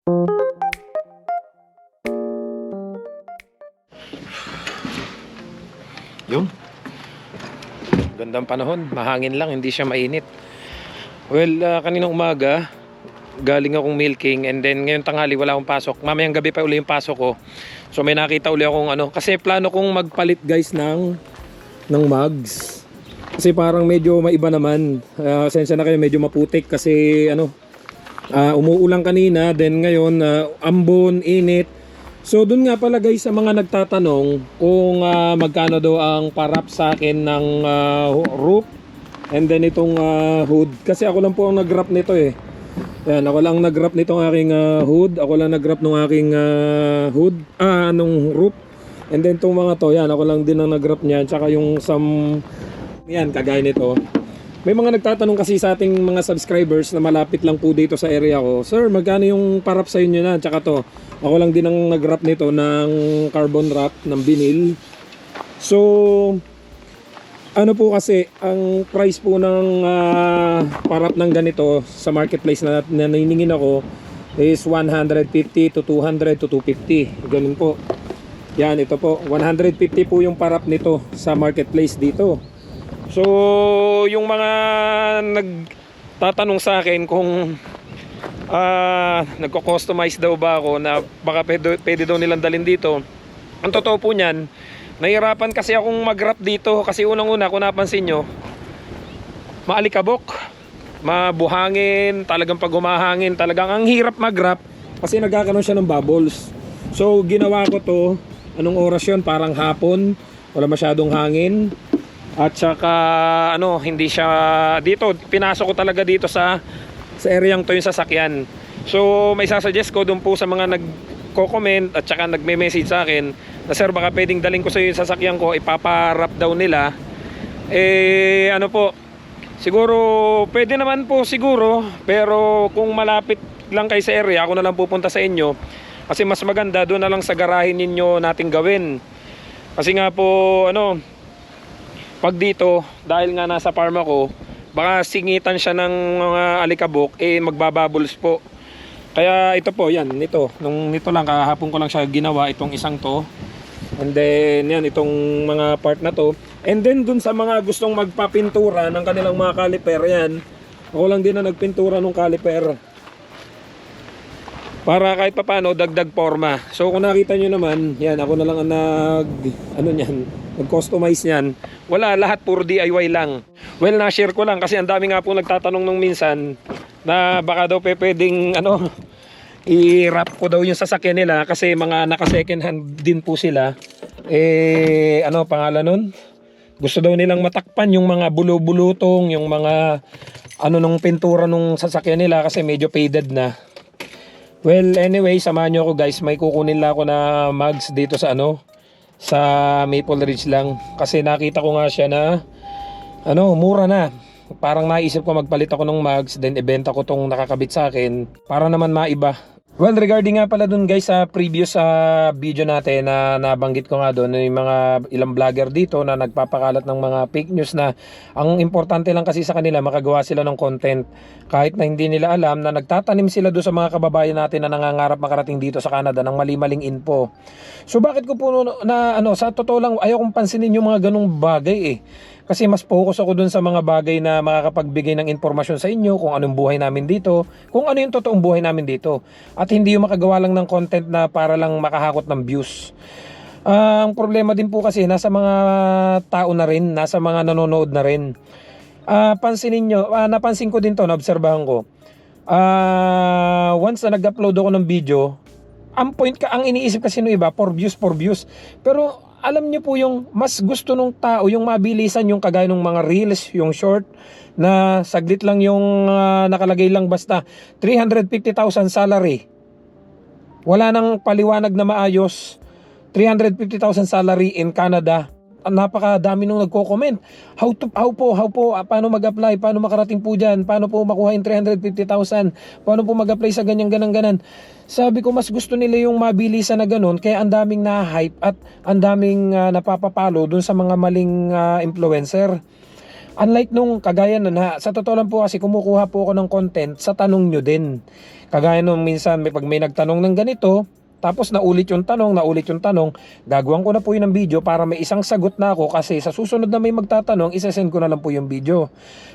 Yun. Gandang panahon, mahangin lang, hindi siya mainit. Well, kaninang umaga galing akong milking, and then ngayon tanghali wala akong pasok. Mamayang gabi pa uli yung pasok ko. So may nakita uli akong kasi plano kong magpalit guys ng mugs. Kasi parang medyo maiba naman. Sensya na kayo, medyo maputik kasi umuulan kanina, then ngayon ambon, init. So dun nga pala guys, sa mga nagtatanong kung magkano daw ang parap sa akin ng roof and then itong hood. Kasi ako lang po ang nag-wrap nito eh. Yan, ako lang nag-wrap nitong aking hood. Ako lang nag-wrap ng aking hood, nung roof. And then itong mga to, yan, ako lang din ang nag-wrap niyan. Tsaka yung yan, kagaya nito. May mga nagtatanong kasi sa ating mga subscribers na malapit lang po dito sa area ko, "Sir, magkano yung parap sa inyo na?" Tsaka to, ako lang din ang nag-wrap nito ng carbon wrap, ng vinyl. So, ano po kasi, ang price po ng parap ng ganito sa marketplace na naniningin ako is 150 to 200 to 250. Ganun po. Yan, ito po. 150 po yung parap nito sa marketplace dito. So, yung mga nagtatanong sa akin kung nagko-customize daw ba ako na baka pwede daw nilang dalhin dito. Ang totoo po niyan, nahirapan kasi akong mag-wrap dito kasi unang-una kung napansin nyo, maalikabok, mabuhangin, talagang pag humahangin, talagang ang hirap mag-wrap kasi nagkakaroon siya ng bubbles. So, ginawa ko to, anong oras yun? Parang hapon, wala masyadong hangin. At saka hindi siya dito, pinasok ko talaga dito sa area to yung sasakyan. So may sasuggest ko doon po sa mga nagko-comment at saka nagme-message sa akin na, "Sir, baka pwedeng daling ko sa yung sasakyan ko, ipaparap daw nila." Siguro pwede naman po siguro, pero kung malapit lang kayo sa area, ako na lang pupunta sa inyo. Kasi mas maganda doon na lang sa garahe ninyo nating gawin. Kasi nga po pag dito, dahil nga nasa farm ako, baka singitan siya ng mga alikabok, magbabubbles po. Kaya ito po, yan, nito lang, kahapon ko lang siya ginawa, itong isang to. And then, yan, itong mga part na to. And then, dun sa mga gustong magpapintura ng kanilang mga caliper, yan, ako lang din na nagpintura ng caliper. Para kahit papano, dagdag forma. So, kung nakita nyo naman, yan, ako na lang ang nag-customize niyan. Wala, lahat puro DIY lang. Well, na-share ko lang kasi ang dami nga po nagtatanong nung minsan na baka daw pwedeng i-wrap ko daw yung sasakyan nila kasi mga naka second hand din po sila. Pangalan nun? Gusto daw nilang matakpan yung mga bulutong, yung mga nung pintura nung sasakyan nila kasi medyo faded na. Well, anyway, samahan nyo ako guys. May kukunin lang ako na mugs dito sa sa Maple Ridge lang. Kasi nakita ko nga siya na mura na. Parang naisip ko magpalit ako ng mugs, then ibenta ko tong nakakabit sa akin para naman maiba. Well, regarding nga pala dun guys sa previous video natin na nabanggit ko nga doon, yung mga ilang vlogger dito na nagpapakalat ng mga fake news na ang importante lang kasi sa kanila makagawa sila ng content kahit na hindi nila alam na nagtatanim sila doon sa mga kababayan natin na nangangarap makarating dito sa Canada ng mali-maling info. So bakit ko po sa totoo lang ayaw kong pansinin yung mga ganong bagay eh. Kasi mas focus ako dun sa mga bagay na makakapagbigay ng informasyon sa inyo kung anong buhay namin dito, kung ano yung totoong buhay namin dito. At hindi yung makagawa lang ng content na para lang makahakot ng views. Ang problema din po kasi nasa mga tao na rin, nasa mga nanonood na rin. Pansinin nyo, napansin ko din to, naobserbahan ko. Once na nag-upload ako ng video, ang iniisip kasi ng iba, for views. Pero alam niyo po yung mas gusto ng tao yung mabilisan, yung kagaya ng mga reels, yung short na saglit lang yung nakalagay lang basta 350,000 salary. Wala nang paliwanag na maayos. 350,000 salary in Canada. Napakadami nung nagko-comment. How po, paano mag-apply, paano makarating po dyan, paano po makuha yung 350,000, paano po mag-apply sa ganyan. Sabi ko mas gusto nila yung mabilisan na ganun, kaya ang daming na-hype at ang daming napapapalo dun sa mga maling influencer. Unlike nung kagaya nun ha, sa totoo lang po kasi kumukuha po ako ng content sa tanong nyo din. Kagaya nung minsan pag may nagtanong ng ganito, tapos naulit yung tanong, gagawin ko na po yun ng video para may isang sagot na ako kasi sa susunod na may magtatanong, isasend ko na lang po yung video.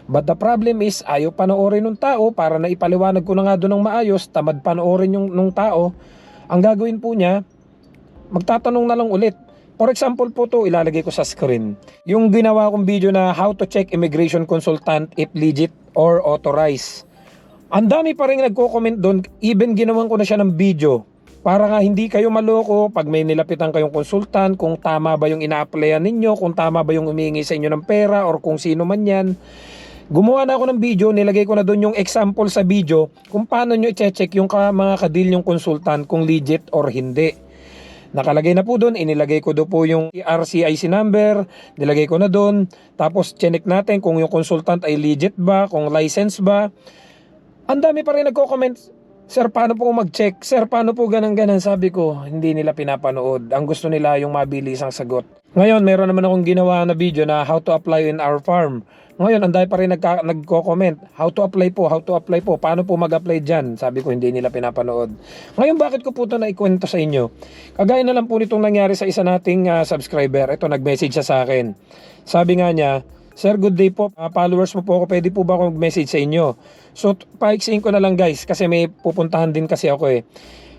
But the problem is, ayaw panoorin ng tao para na ipaliwanag ko na nga doon ng maayos, tamad panoorin yung nung tao. Ang gagawin po niya, magtatanong na lang ulit. For example po to, ilalagay ko sa screen. Yung ginawa kong video na how to check immigration consultant if legit or authorized. Ang dami pa rin nagko-comment doon, even ginawan ko na siya ng video. Para nga hindi kayo maloko pag may nilapitan kayong konsultant, kung tama ba yung ina-applyan ninyo, kung tama ba yung humihingi sa inyo ng pera or kung sino man yan. Gumawa na ako ng video, nilagay ko na doon yung example sa video kung paano nyo i-check yung mga kadil yung consultant kung legit or hindi. Nakalagay na po doon, inilagay ko doon po yung RCIC number, nilagay ko na doon. Tapos chinek natin kung yung consultant ay legit ba, kung license ba. Ang dami pa rin nagko-comment, sir, paano po mag-check? Sir, paano po ganang-ganan? Sabi ko, hindi nila pinapanood. Ang gusto nila yung mabilis ang sagot. Ngayon, meron naman akong ginawa na video na how to apply in our farm. Ngayon, ang dami pa rin nagko-comment. How to apply po, paano po mag-apply dyan? Sabi ko, hindi nila pinapanood. Ngayon, bakit ko po ito naikwento sa inyo? Kagaya na lang po nitong nangyari sa isa nating subscriber. Ito, nag-message siya sa akin. Sabi nga niya, sir, good day po. Followers mo po ako. Pwede po ba ako mag-message sa inyo? So, paiksiin ko na lang guys kasi may pupuntahan din kasi ako eh.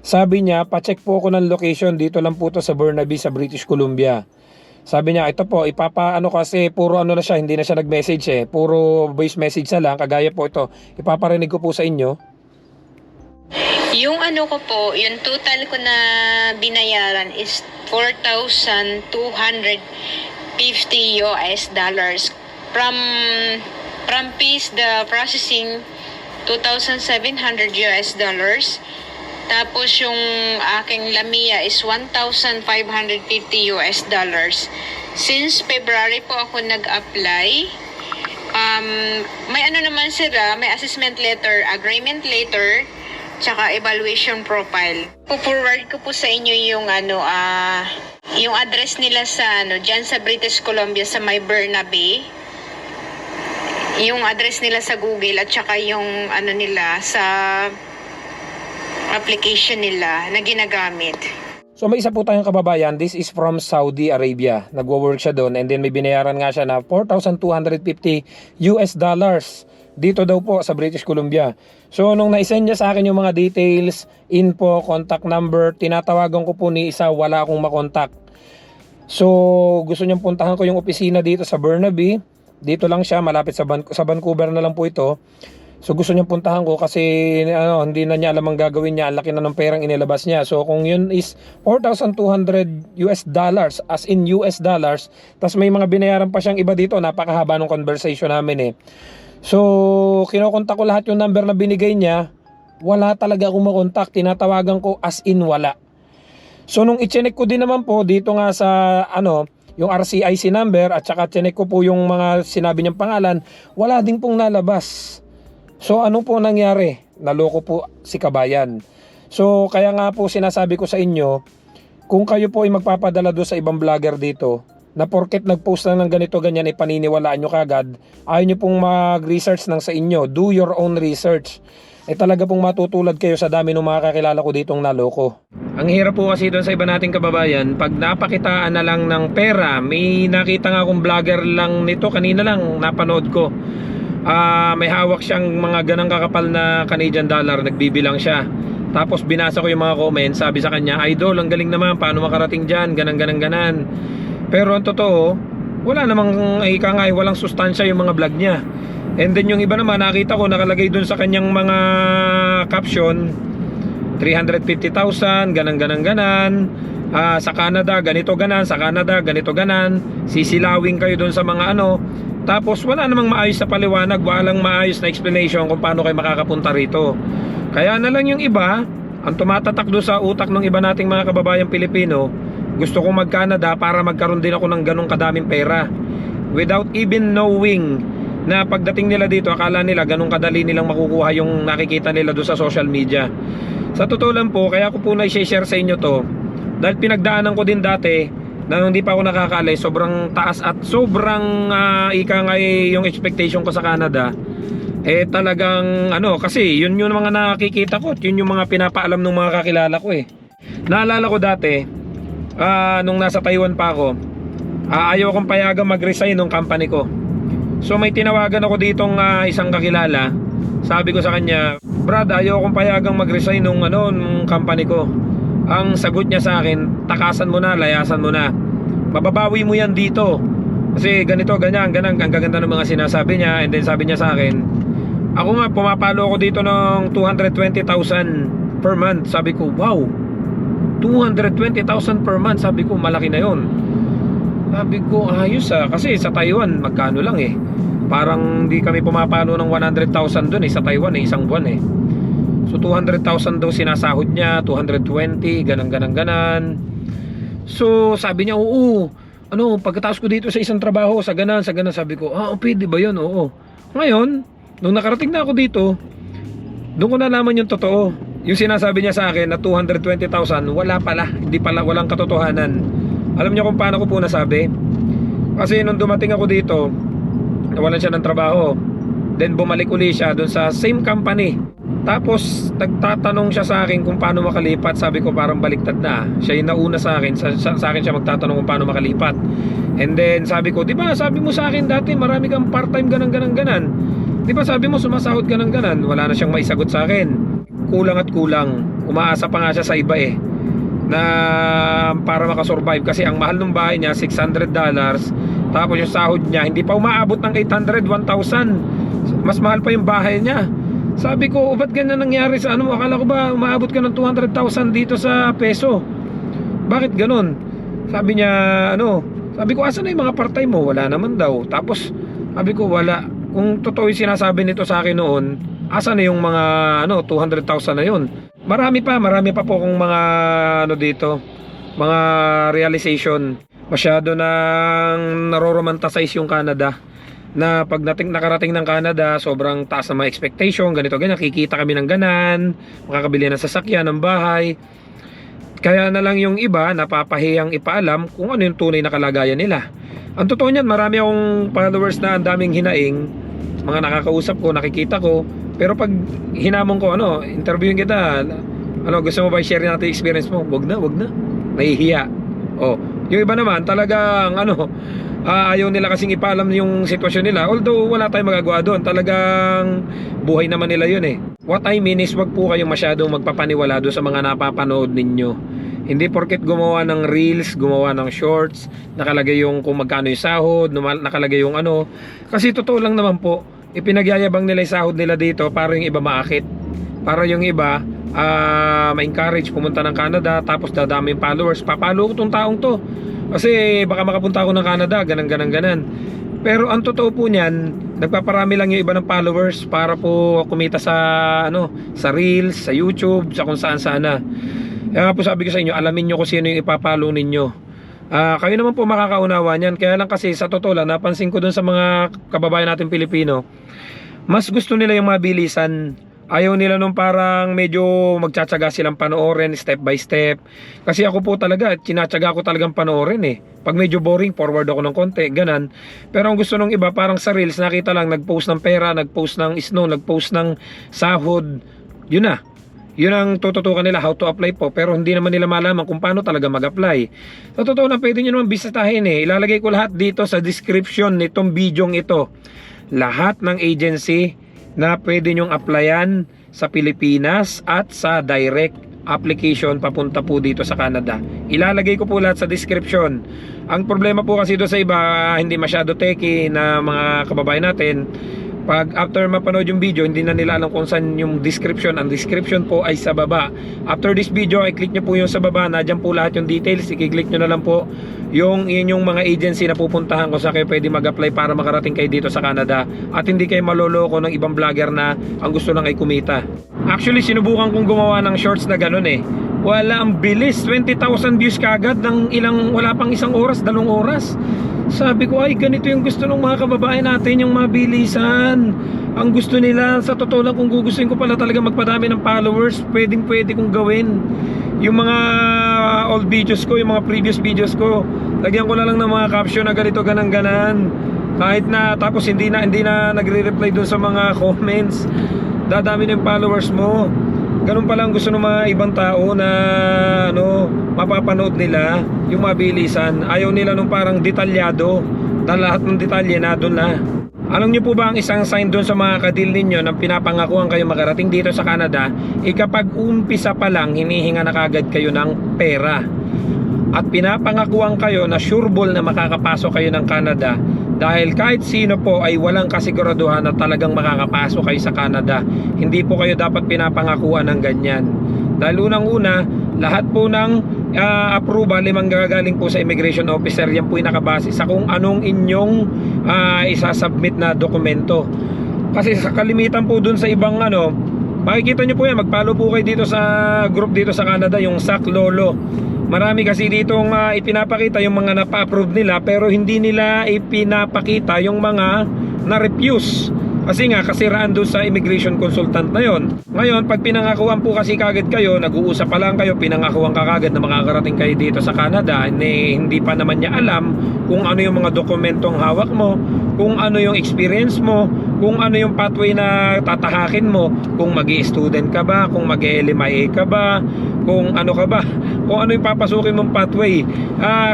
Sabi niya, pa-check po ako ng location. Dito lang po to sa Burnaby sa British Columbia. Sabi niya, ito po, ipapaano kasi puro ano na siya, hindi na siya nag-message eh. Puro voice message na lang. Kagaya po ito. Ipaparinig ko po sa inyo. Yung ano ko po, yung total ko na binayaran is $4,250 US. From fees, the processing, $2,700 US. Tapos yung aking Lamia is $1,550 US. Since February po ako nag-apply, may ano naman sila, may assessment letter, agreement letter, tsaka evaluation profile. Po-forward ko po sa inyo yung yung address nila sa diyan sa British Columbia sa may Burnaby. Yung address nila sa Google at tsaka yung nila sa application nila na ginagamit. So may isa po tayong kababayan, this is from Saudi Arabia. Nagwo-work siya doon and then may binayaran nga siya na $4,250 US dito daw po sa British Columbia. So nung na-send niya sa akin yung mga details, info, contact number, tinatawagan ko po ni isa, wala akong makontak. So gusto niyang puntahan ko yung opisina dito sa Burnaby. Dito lang siya, malapit sa Vancouver na lang po ito. So gusto niyang puntahan ko kasi hindi na niya alam ang gagawin niya. Ang laki na ng perang inilabas niya. So kung yun is $4,200 US, as in US dollars, tas may mga binayaran pa siyang iba dito. Napakahaba ng conversation namin eh. So kinokontak ko lahat yung number na binigay niya. Wala talaga akong makontak. Tinatawagan ko as in wala. So nung i-check ko din naman po dito nga sa yung RCIC number at saka check ko po yung mga sinabi niyang pangalan, wala din pong nalabas. So ano po nangyari? Naloko po si kabayan. So kaya nga po sinasabi ko sa inyo, kung kayo po ay magpapadala doon sa ibang vlogger dito, na porket nag-post lang ng ganito ganyan ay paniniwalaan nyo kagad, ayaw nyo pong mag-research ng sa inyo, do your own research. Talaga pong matutulad kayo sa dami ng mga kakilala ko ditong naloko. Ang hirap po kasi doon sa iba nating kababayan, pag napakitaan na lang ng pera, may nakita nga akong vlogger lang nito, kanina lang napanood ko. May hawak siyang mga ganang kakapal na Canadian dollar, nagbibilang siya. Tapos binasa ko yung mga comments, sabi sa kanya, idol, ang galing naman, paano makarating dyan, ganan. Pero ang totoo, wala namang walang sustansya yung mga vlog niya. And then yung iba naman, nakita ko nakalagay dun sa kanyang mga caption, 350,000, ganan. Sa Canada, ganito ganan, sa Canada, ganito ganan. Sisilawing kayo dun sa mga tapos wala namang maayos na paliwanag, walang maayos na explanation kung paano kayo makakapunta rito. Kaya na lang yung iba, ang tumatatak doon sa utak ng iba nating mga kababayang Pilipino, gusto kong mag-Canada para magkaroon din ako ng ganong kadaming pera. Without even knowing na pagdating nila dito, akala nila ganong kadali nilang makukuha yung nakikita nila doon sa social media. Sa totoo lang po, kaya ko po na i-share sa inyo to, dahil pinagdaanan ko din dati na hindi pa ako nakakaalis, sobrang taas at sobrang ika nga yung expectation ko sa Canada. Talagang kasi yun yung mga nakikita ko, yun yung mga pinapaalam ng mga kakilala ko Naalala ko dati, nung nasa Taiwan pa ako, ayaw akong payagang mag-resign ng company ko. So may tinawagan ako ditong isang kakilala. Sabi ko sa kanya, Brad, ayaw akong payagang mag-resign nung company ko. Ang sagot niya sa akin, takasan mo na, layasan mo na. Mababawi mo yan dito. Kasi ganito, ganyan, ang gaganda ng mga sinasabi niya. And then sabi niya sa akin, ako nga, pumapalo ako dito ng 220,000 per month. Sabi ko, wow, 220,000 per month. Sabi ko, malaki na yon. Sabi ko, ayos kasi sa Taiwan, magkano lang Parang di kami pumapalo ng 100,000 dun sa Taiwan isang buwan So 200,000 daw sinasahod niya, 220, ganan. So sabi niya, oo, pagkatapos ko dito sa isang trabaho, sa ganan, sabi ko, pwede ba yun? Oo. Ngayon, nung nakarating na ako dito, doon ko nalaman yung totoo. Yung sinasabi niya sa akin na 220,000, wala pala, walang katotohanan. Alam niyo kung paano ko po nasabi? Kasi nung dumating ako dito, nawalan siya ng trabaho. Then bumalik uli siya doon sa same company. Tapos nagtatanong siya sa akin kung paano makalipat. Sabi ko parang baliktad na. Siya yung nauna sa akin. Sa akin siya magtatanong kung paano makalipat. And then sabi ko, di ba sabi mo sa akin dati marami kang part-time ganan. Di ba sabi mo sumasahod ganan. Wala na siyang maisagot sa akin. Kulang at kulang. Umaasa pa nga siya sa iba na para makasurvive. Kasi ang mahal ng bahay niya $600. Tapos yung sahod niya hindi pa umaabot ng 800, 1,000. Mas mahal pa yung bahay niya. Sabi ko, ba't ganyan nangyari sa akala ko ba umaabot ka ng 200,000 dito sa peso? Bakit ganun? Sabi niya, sabi ko, asan na yung mga part-time mo? Wala naman daw. Tapos, sabi ko, wala. Kung totoo yung sinasabi nito sa akin noon, asan na yung mga 200,000 na yun? Marami pa po kung mga dito, mga realization. Masyado nang naroromantasize yung Canada. Na pag nakarating ng Canada, sobrang taas na mga expectation, ganito, ganyan, kikita kami ng ganan, makakabili ng sasakyan, ng bahay. Kaya na lang yung iba, napapahiyang ipaalam kung ano yung tunay na kalagayan nila. Ang totoo niyan, marami akong followers na ang daming hinaing, mga nakakausap ko, nakikita ko, pero pag hinamon ko, interviewin kita, gusto mo ba i-share natin experience mo? Wag na, nahihiya. Yung iba naman, talagang, ayaw nila kasing ipaalam yung sitwasyon nila. Although wala tayong magagawa doon, talagang buhay naman nila yun What I mean is, wag po kayong masyadong magpapaniwala doon sa mga napapanood ninyo. Hindi porket gumawa ng reels, gumawa ng shorts, nakalagay yung kung magkano yung sahod, nakalagay yung kasi totoo lang naman po, ipinagyayabang nila yung sahod nila dito para yung iba maakit, para yung iba ma-encourage pumunta ng Canada, tapos dadami yung followers. Papalo ko tong taong to kasi baka makapunta ako ng Canada, ganan. Pero ang totoo po niyan, nagpaparami lang yung iba ng followers para po kumita sa sa Reels, sa YouTube, sa kung saan sana. Kaya nga po sabi ko sa inyo, alamin nyo kung sino yung ipapalo ninyo. Kayo naman po makakaunawa niyan. Kaya lang kasi sa totoo lang, napansin ko dun sa mga kababayan natin Pilipino, mas gusto nila yung mabilisan. Ayaw nila nung parang medyo magtsatsaga silang panoorin step by step. Kasi ako po talaga, tinatsaga ko talagang panoorin Pag medyo boring, forward ako ng konti, ganan. Pero ang gusto nung iba, parang sa Reels, nakita lang, nag-post ng pera, nag-post ng snow, nag-post ng sahod. Yun na. Yun ang tututukan nila, how to apply po. Pero hindi naman nila malaman kung paano talaga mag-apply. Sa totoo lang, pwede nyo naman bisitahin Ilalagay ko lahat dito sa description nitong bidyong ito. Lahat ng agency na pwede nyong applyan sa Pilipinas at sa direct application papunta po dito sa Canada. Ilalagay ko po lahat sa description. Ang problema po kasi doon sa iba, hindi masyado techy na mga kababayan natin, pag after mapanood yung video, hindi na nila alam kung saan yung description. Ang description po ay sa baba. After this video, i-click nyo po yung sa baba. Nadyan po lahat yung details. I-click nyo na lang po yung inyong mga agency na pupuntahan kung saan kayo pwede mag-apply para makarating kayo dito sa Canada. At hindi kayo maloloko ng ibang vlogger na ang gusto lang ay kumita. Actually, sinubukan kong gumawa ng shorts na ganun Wala, ang bilis. 20,000 views kagad ng wala pang isang oras, 2 oras. Sabi ko, ay ganito yung gusto ng mga kababayan natin, yung mabilisan. Ang gusto nila, sa totoo lang, kung gugustuhin ko pala talaga magpadami ng followers, pwede kong gawin. Yung mga old videos ko, yung mga previous videos ko, Lagyan ko na lang ng mga caption na ganito, ganan. Kahit na tapos hindi na nagre-reply dun sa mga comments. Dadami ng followers mo. Ganun pa lang gusto ng mga ibang tao na mapapanood nila yung mabilisan. Ayaw nila nung parang detalyado. Dahil lahat ng detalye na doon na. Alam niyo po ba ang isang sign doon sa mga kadil ninyo na pinapangakuan kayo makarating dito sa Canada, kapag umpisa pa lang hinihinga na kagad kayo ng pera. At pinapangakuan kayo na sureball na makakapasok kayo ng Canada, dahil kahit sino po ay walang kasiguraduhan na talagang makakapasok kayo sa Canada. Hindi po kayo dapat pinapangakuan ng ganyan. Dahil unang-una, lahat po ng approval ay manggagaling po sa immigration officer. Yan po yung nakabase sa kung anong inyong isasubmit na dokumento. Kasi sa kalimitan po dun sa ibang makikita nyo po yan, mag-follow po kayo dito sa group dito sa Canada, yung SAC Lolo. Marami kasi ditong ipinapakita yung mga napa-approve nila, pero hindi nila ipinapakita yung mga na-refuse. Kasi nga, kasiraan doon sa immigration consultant na yon. Ngayon, pag pinangakuan po kasi kagad kayo, nag-uusap pa lang kayo, pinangakuan ka kagad na makakarating kayo dito sa Canada, hindi pa naman niya alam kung ano yung mga dokumentong hawak mo, kung ano yung experience mo, kung ano yung pathway na tatahakin mo, kung mag-i-student ka ba, kung mag-LMIA ka ba, kung ano ka ba, kung ano yung papasukin mong pathway.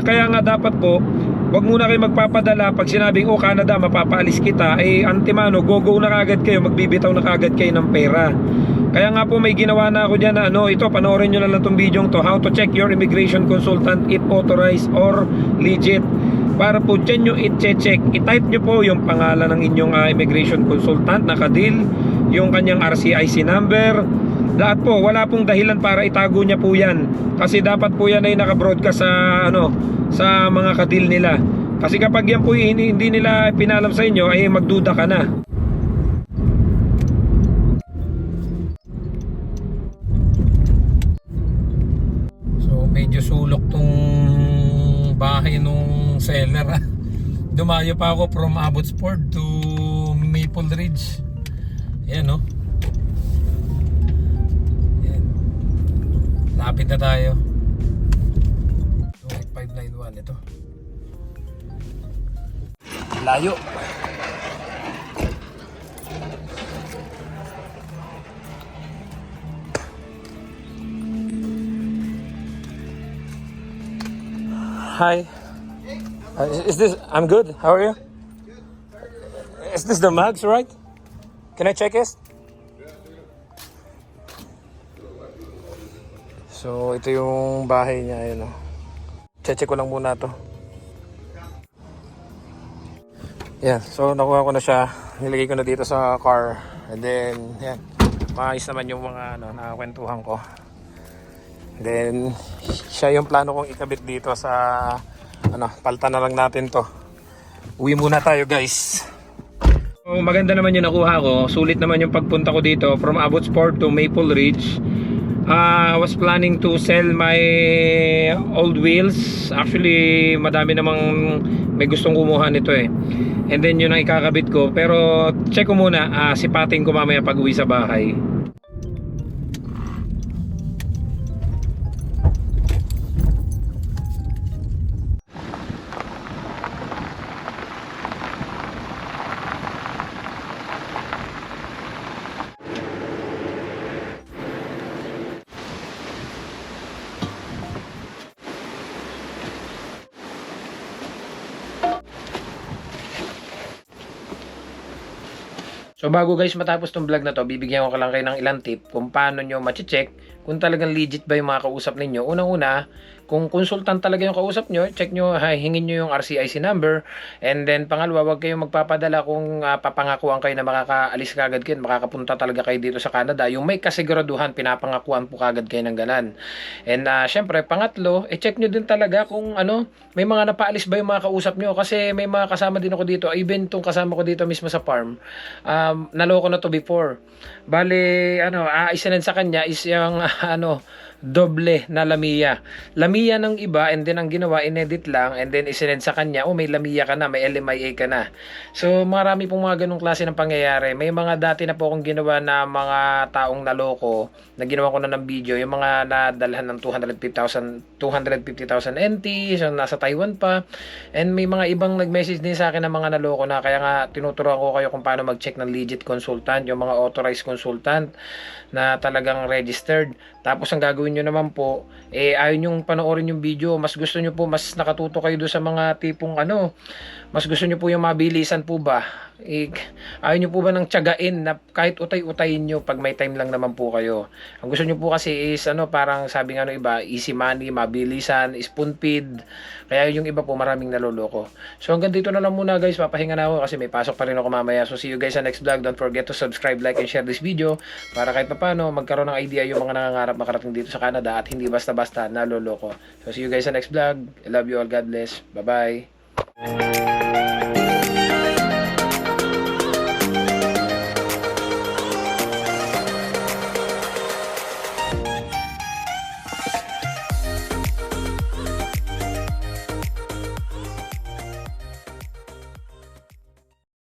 Kaya nga dapat po, wag muna kayo magpapadala pag sinabing Canada mapapaalis kita, antimano, go na kagad kayo, magbibitaw na kagad kayo ng pera. Kaya nga po may ginawa na ako dyan na ito, panoorin nyo na lang tong video to, how to check your immigration consultant if authorized or legit. Para po dyan nyo i-check, i-type nyo po yung pangalan ng inyong immigration consultant na kadil, yung kanyang RCIC number. Lahat po, wala pong dahilan para itago niya po yan, kasi dapat po yan ay naka-broadcast sa mga kadil nila. Kasi kapag yan po hindi nila pinalam sa inyo, ay magduda ka na. So medyo sulok tong bahay nung seller. Dumayo pa ako from Abbotsford to Maple Ridge. Ayan Ayan. Lapit na tayo. 591 ito. Layo. Hi. Is this? I'm good. How are you? Is this the mugs, right? Can I check this? So ito yung bahay niya, ayun check ko lang muna to. Yan, so nakuha ko na siya. Nilagay ko na dito sa car. And then, yan. Maayos naman yung mga nakakwentuhan ko. And then, siya yung plano kong ikabit dito sa palta na lang natin to. Uwi muna tayo, guys. So, maganda naman yung nakuha ko. Sulit naman yung pagpunta ko dito from Abbotsford to Maple Ridge. I was planning to sell my old wheels. Actually, madami namang may gustong kumuha nito And then yun ang ikakabit ko. Pero check ko muna, sipatin ko mamaya pag uwi sa bahay. So bago guys matapos tong vlog na to, bibigyan ko lang kayo ng ilang tip kung paano nyo ma-check kung talagang legit ba yung mga kausap ninyo. Unang-una, kung consultant talaga yung kausap nyo, check nyo, hingin nyo yung RCIC number. And then pangalawa, wag kayong magpapadala kung papangakuan kayo na makakaalis kagad kayo, makakapunta talaga kayo dito sa Canada. Yung may kasiguraduhan, pinapangakuan po kagad kayo ng ganan. And syempre, pangatlo, check nyo din talaga kung may mga napaalis ba yung mga kausap nyo. Kasi may mga kasama din ako dito, even tong kasama ko dito mismo sa farm. Naloko na to before. Bale, isa sa kanya is yung doble na Lamiya. Lamiya ng iba, and then ang ginawa, inedit lang, and then isinend sa kanya, oh may Lamiya ka na, may LMIA ka na. So marami pong mga ganong klase ng pangyayari. May mga dati na po akong ginawa na mga taong naloko, na ginawa ko na ng video, yung mga nadalhan ng 250,000 NT, so nasa Taiwan pa, and may mga ibang nag-message din sa akin ng mga naloko na, kaya nga tinuturuan ko kayo kung paano mag-check ng legit consultant, yung mga authorized consultant na talagang registered. Tapos ang gagawin nyo naman po, ayaw nyong panoorin yung video, mas gusto nyo po, mas nakatuto kayo doon sa mga tipong mas gusto nyo po yung mabilisan po ba, ayaw nyo po ba ng tiyagain na kahit utay-utayin nyo pag may time lang naman po kayo. Ang gusto nyo po kasi is parang sabi nga iba, easy money, mabilisan, spoon feed, kaya yung iba po maraming naloloko. So hanggang dito na lang muna guys, papahinga na ako kasi may pasok pa rin ako mamaya. So see you guys sa next vlog. Don't forget to subscribe, like, and share this video para kahit paano magkaroon ng idea yung mga nangangarap makarating dito sa Canada at hindi basta-basta naloloko. So see you guys sa next vlog. I love you all. God bless. Bye-bye.